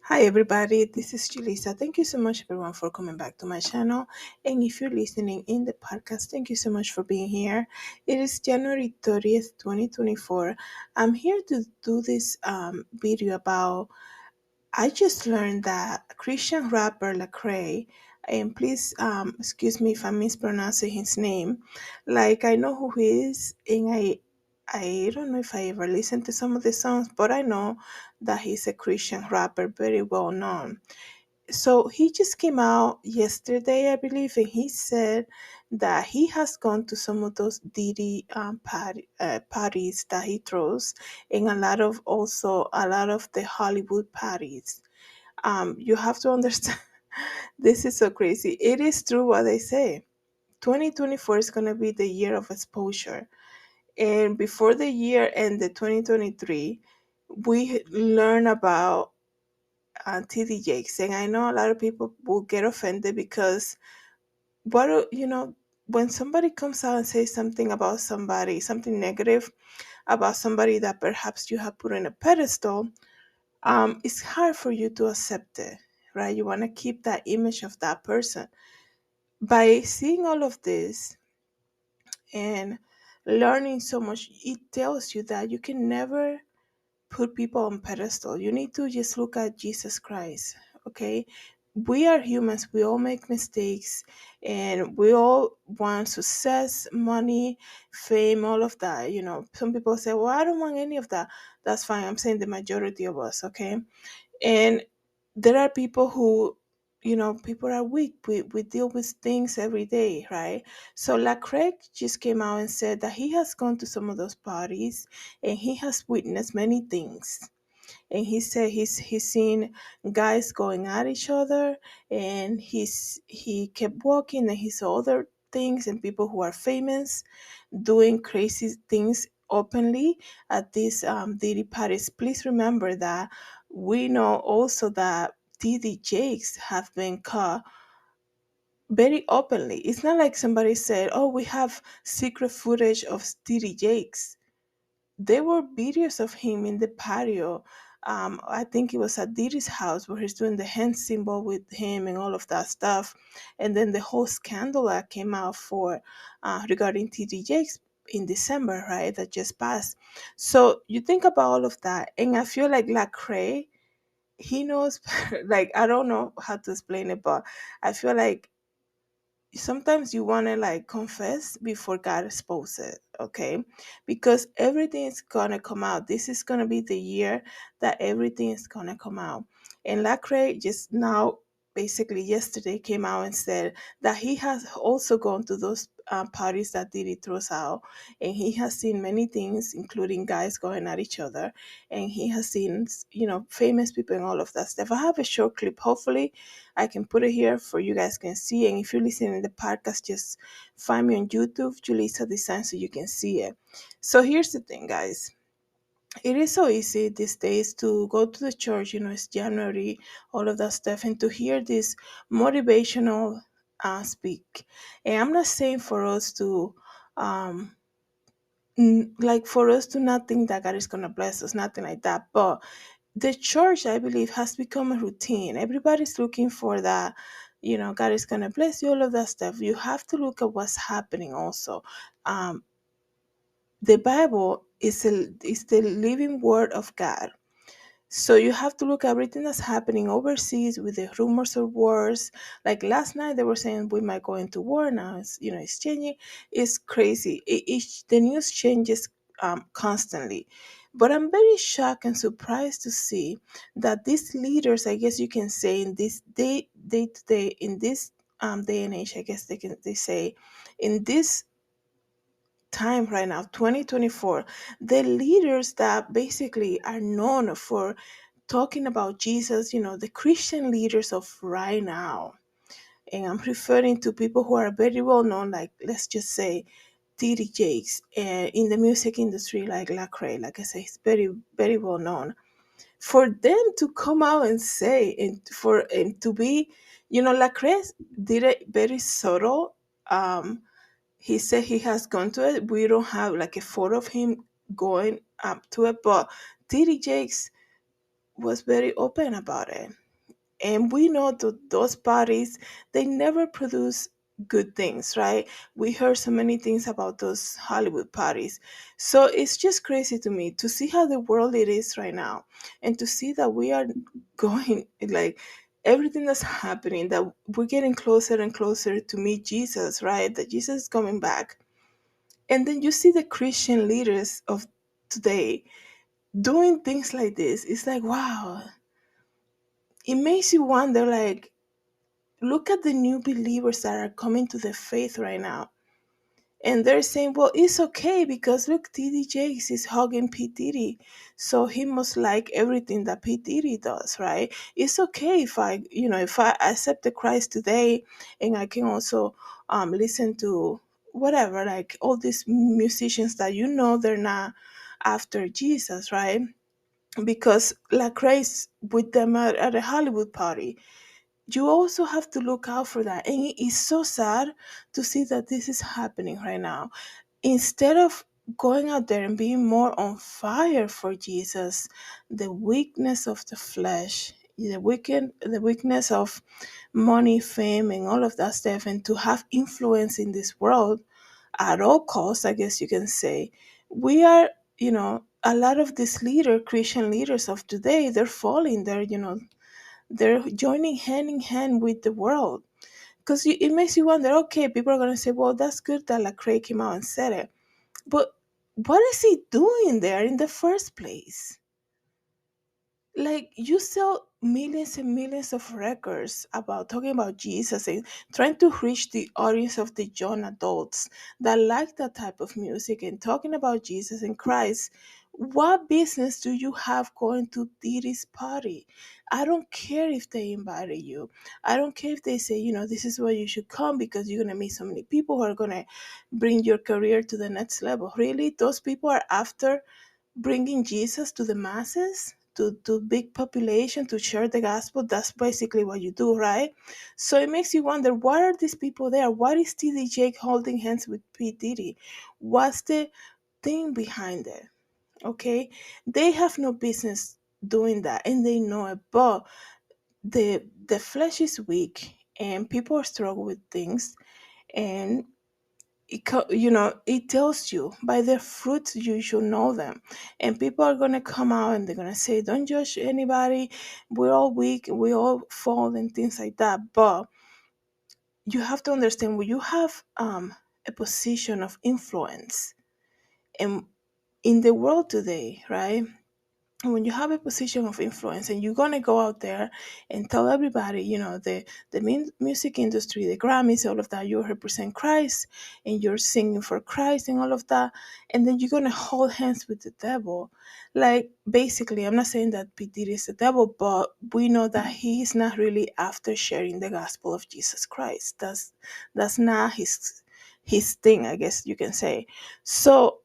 Hi everybody, this is Julissa. Thank you so much everyone for coming back to my channel. And if you're listening in the podcast, thank you so much for being here. It is January 30th, 2024. I'm here to do this video about I just learned that Christian rapper Lecrae, and please excuse me if I'm mispronouncing his name. Like I know who he is, and I don't know if I ever listened to some of the songs, but I know that he's a Christian rapper, very well known. So he just came out yesterday, I believe, and he said that he has gone to some of those Diddy parties that he throws, and a lot of the Hollywood parties. You have to understand, this is so crazy. It is true what they say. 2024 is going to be the year of exposure. And before the year ended, 2023, we learn about TD Jakes. And I know a lot of people will get offended because, when somebody comes out and says something about somebody, something negative about somebody that perhaps you have put on a pedestal, it's hard for you to accept it, right? You want to keep that image of that person. By seeing all of this and learning so much, it tells you that you can never put people on pedestal. You need to just look at Jesus Christ, okay? We are humans. We all make mistakes, and we all want success, money, fame, all of that. Some people say, "Well, I don't want any of that." That's fine. I'm saying the majority of us, okay? And there are people who, people are weak. We deal with things every day, right? So Lecrae just came out and said that he has gone to some of those parties and he has witnessed many things. And he said he's seen guys going at each other, and he kept walking and he saw other things and people who are famous doing crazy things openly at these Diddy parties. Please remember that we know also that Diddy Jakes have been caught very openly. It's not like somebody said, "Oh, we have secret footage of Diddy Jakes." There were videos of him in the patio. I think it was at Diddy's house where he's doing the hand symbol with him and all of that stuff. And then the whole scandal that came out for regarding TD Jakes in December, right? That just passed. So you think about all of that, and I feel like Lecrae, he knows. Like I don't know how to explain it, but I feel like sometimes you want to like confess before God exposes it, okay? Because everything is gonna come out. This is gonna be the year that everything is gonna come out. And Lecrae just now, basically yesterday, came out and said that he has also gone to those parties that Diddy throws out, and he has seen many things, including guys going at each other, and he has seen, famous people and all of that stuff. I have a short clip. Hopefully, I can put it here for you guys can see. And if you're listening to the podcast, just find me on YouTube, Julissadesigns, so you can see it. So here's the thing, guys. It is so easy these days to go to the church, it's January, all of that stuff, and to hear this motivational speak. And I'm not saying for us to, like for us to not think that God is going to bless us, nothing like that. But the church, I believe, has become a routine. Everybody's looking for that, God is going to bless you, all of that stuff. You have to look at what's happening also. Um, the Bible is the living word of God. So you have to look at everything that's happening overseas with the rumors of wars. Like last night, they were saying we might go into war. Now it's changing. It's crazy. The news changes constantly. But I'm very shocked and surprised to see that these leaders, I guess you can say, in this day to day, in this day and age, I guess they say, in this time right now, 2024, the leaders that basically are known for talking about Jesus, the Christian leaders of right now. And I'm referring to people who are very well known, like let's just say T.D. Jakes, and in the music industry, like Lecrae, like I say, it's very, very well known. For them to come out and say, and to be, Lecrae did it very subtle. He said he has gone to it. We don't have like a photo of him going up to it, but T.D. Jakes was very open about it. And we know that those parties, they never produce good things, right? We heard so many things about those Hollywood parties. So it's just crazy to me to see how the world it is right now, and to see that we are going, like, everything that's happening, that we're getting closer and closer to meet Jesus, right? That Jesus is coming back. And then you see the Christian leaders of today doing things like this. It's like, wow, it makes you wonder, like, look at the new believers that are coming to the faith right now. And they're saying, well, it's okay because look, TD Jakes is hugging P. Diddy. So he must like everything that P. Diddy does, right? It's okay if if I accept the Christ today, and I can also listen to whatever, like all these musicians that they're not after Jesus, right? Because Lecrae is with them at a Hollywood party. You also have to look out for that. And it is so sad to see that this is happening right now. Instead of going out there and being more on fire for Jesus, the weakness of the flesh, the weakness of money, fame, and all of that stuff, and to have influence in this world at all costs, I guess you can say, we are, a lot of these Christian leaders of today, they're falling. They're joining hand in hand with the world. Because it makes you wonder, okay, people are going to say, well, that's good that Lecrae came out and said it. But what is he doing there in the first place? Like, you sell millions and millions of records about talking about Jesus and trying to reach the audience of the young adults that like that type of music and talking about Jesus and Christ. What business do you have going to Diddy's party? I don't care if they invited you. I don't care if they say, this is where you should come because you're going to meet so many people who are going to bring your career to the next level. Really? Those people are after bringing Jesus to the masses, to big population, to share the gospel. That's basically what you do, right? So it makes you wonder, what are these people there? What is TD Jake holding hands with P. Diddy? What's the thing behind it? Okay, they have no business doing that, and they know it. But the flesh is weak, and people struggle with things, and it tells you by their fruits you should know them. And people are going to come out and they're going to say, don't judge anybody, we're all weak, we all fall, and things like that. But you have to understand, when you have a position of influence and in the world today, right? When you have a position of influence and you're going to go out there and tell everybody, the music industry, the Grammys, all of that, you represent Christ and you're singing for Christ and all of that, and then you're going to hold hands with the devil. Like, basically, I'm not saying that P. Diddy is the devil, but we know that he is not really after sharing the gospel of Jesus Christ. That's not his thing, I guess you can say. So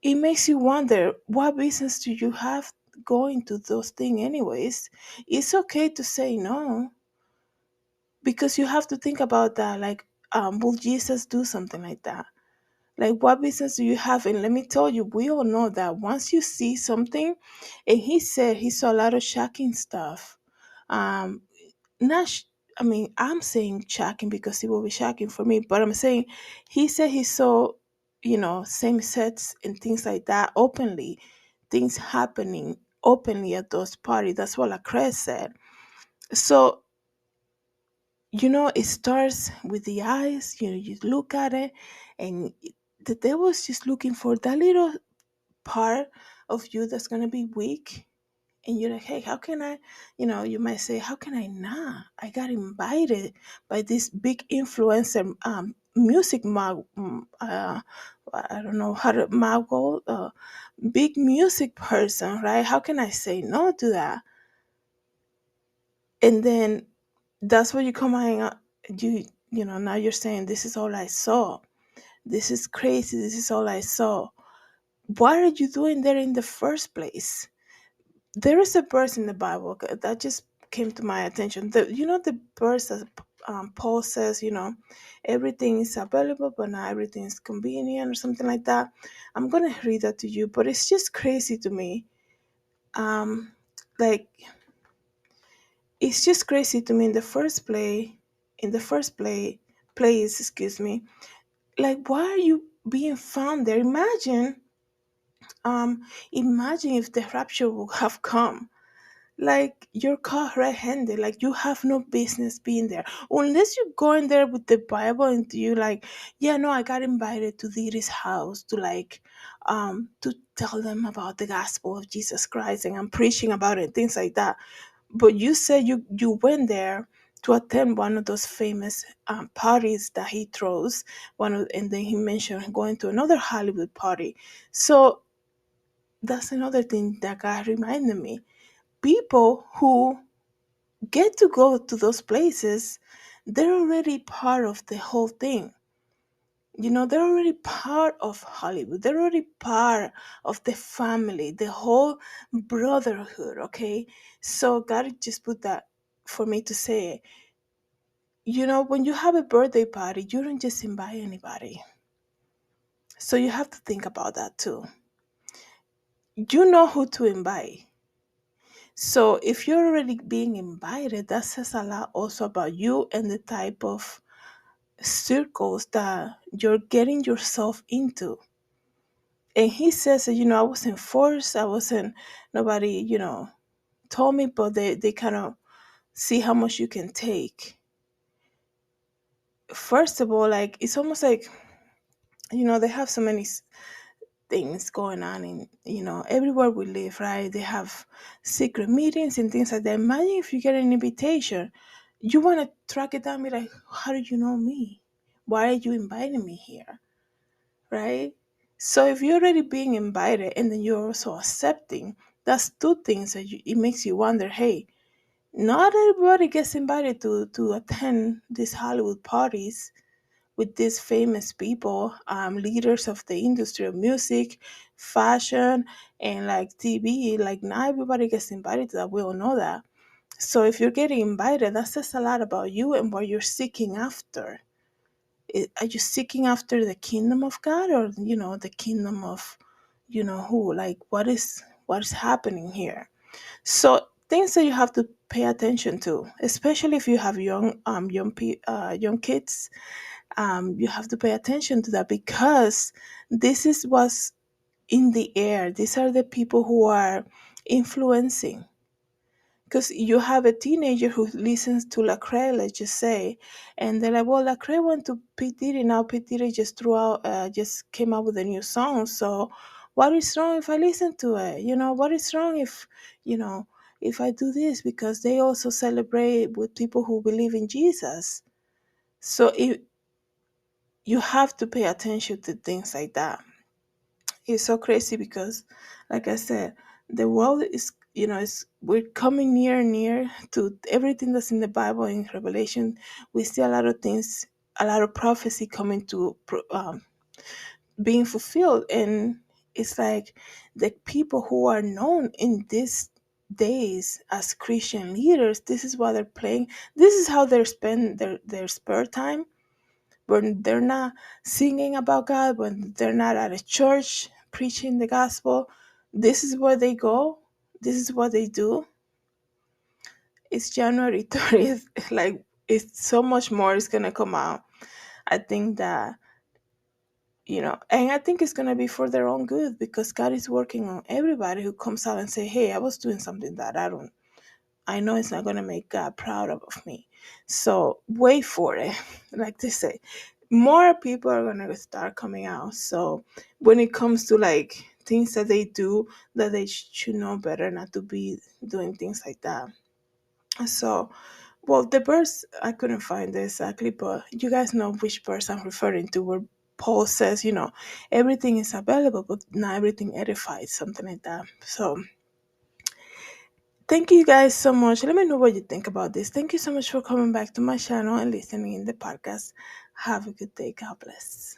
it makes you wonder, what business do you have going to those things anyways? It's okay to say no, because you have to think about that, like, will Jesus do something like that? Like, what business do you have? And let me tell you, we all know that once you see something, and he said he saw a lot of shocking stuff. um not sh- I mean, I'm saying shocking because it will be shocking for me, but I'm saying he said he saw, same sets and things like that openly, things happening openly at those parties. That's what Lecrae said. So, it starts with the eyes. You look at it, and the devil's just looking for that little part of you that's gonna be weak, and you're like, hey, how can I, you might say, how can I not? I got invited by this big influencer, music I don't know how to mogul, big music person, right? How can I say no to that? And then that's what you come out, now you're saying, this is all I saw. This is crazy. This is all I saw. What are you doing there in the first place? There is a verse in the Bible that just came to my attention. The verse that Paul says, everything is available, but not everything is convenient, or something like that. I'm gonna read that to you, but it's just crazy to me. Um, like, it's just crazy to me in the first place, in the first place, excuse me. Like, why are you being found there? Um, imagine if the rapture would have come. Like, you're caught red-handed. Like, you have no business being there unless you go in there with the Bible and you like, yeah, no, I got invited to Diddy's house to like, to tell them about the gospel of Jesus Christ, and I'm preaching about it, things like that. But you said you went there to attend one of those famous parties that he throws. And then he mentioned going to another Hollywood party. So that's another thing that God reminded me. People who get to go to those places, they're already part of the whole thing. They're already part of Hollywood. They're already part of the family, the whole brotherhood, okay? So God just put that for me to say, when you have a birthday party, you don't just invite anybody. So you have to think about that too. You know who to invite. So if you're already being invited, that says a lot also about you and the type of circles that you're getting yourself into. And he says that, I wasn't forced, I wasn't, nobody, told me, but they kind of see how much you can take. First of all, like, it's almost like, they have so many things going on in, everywhere we live, right? They have secret meetings and things like that. Imagine if you get an invitation, you want to track it down, be like, how do you know me? Why are you inviting me here? Right? So if you're already being invited and then you're also accepting, that's two things that it makes you wonder, hey, not everybody gets invited to attend these Hollywood parties with these famous people, leaders of the industry of music, fashion, and like TV. Like, not everybody gets invited to that. We all know that. So if you're getting invited, that says a lot about you and what you're seeking after. Are you seeking after the kingdom of God, or the kingdom of who? Like, what is happening here? So things that you have to pay attention to, especially if you have young kids. You have to pay attention to that, because this is what's in the air. These are the people who are influencing. Because you have a teenager who listens to Lecrae, let's just say, and they're like, well, Lecrae went to P-Diddy. Now P-Diddy just came out with a new song. So what is wrong if I listen to it? What is wrong you know, if I do this? Because they also celebrate with people who believe in Jesus. So you have to pay attention to things like that. It's so crazy because, like I said, the world is, we're coming near and near to everything that's in the Bible. In Revelation, we see a lot of things, a lot of prophecy coming to being fulfilled. And it's like the people who are known in these days as Christian leaders, this is what they're playing. This is how they spend their spare time when they're not singing about God, when they're not at a church preaching the gospel. This is where they go. This is what they do. It's January 30th. Like, it's so much more is going to come out. I think that, and I think it's going to be for their own good, because God is working on everybody who comes out and say, hey, I was doing something that I know it's not going to make God proud of me. So wait for it. Like they say, more people are going to start coming out. So when it comes to like things that they do, that they should know better not to be doing things like that. So, well, the verse, I couldn't find it exactly, but you guys know which verse I'm referring to, where Paul says, everything is available, but not everything edifies, something like that. So thank you guys so much. Let me know what you think about this. Thank you so much for coming back to my channel and listening in the podcast. Have a good day. God bless.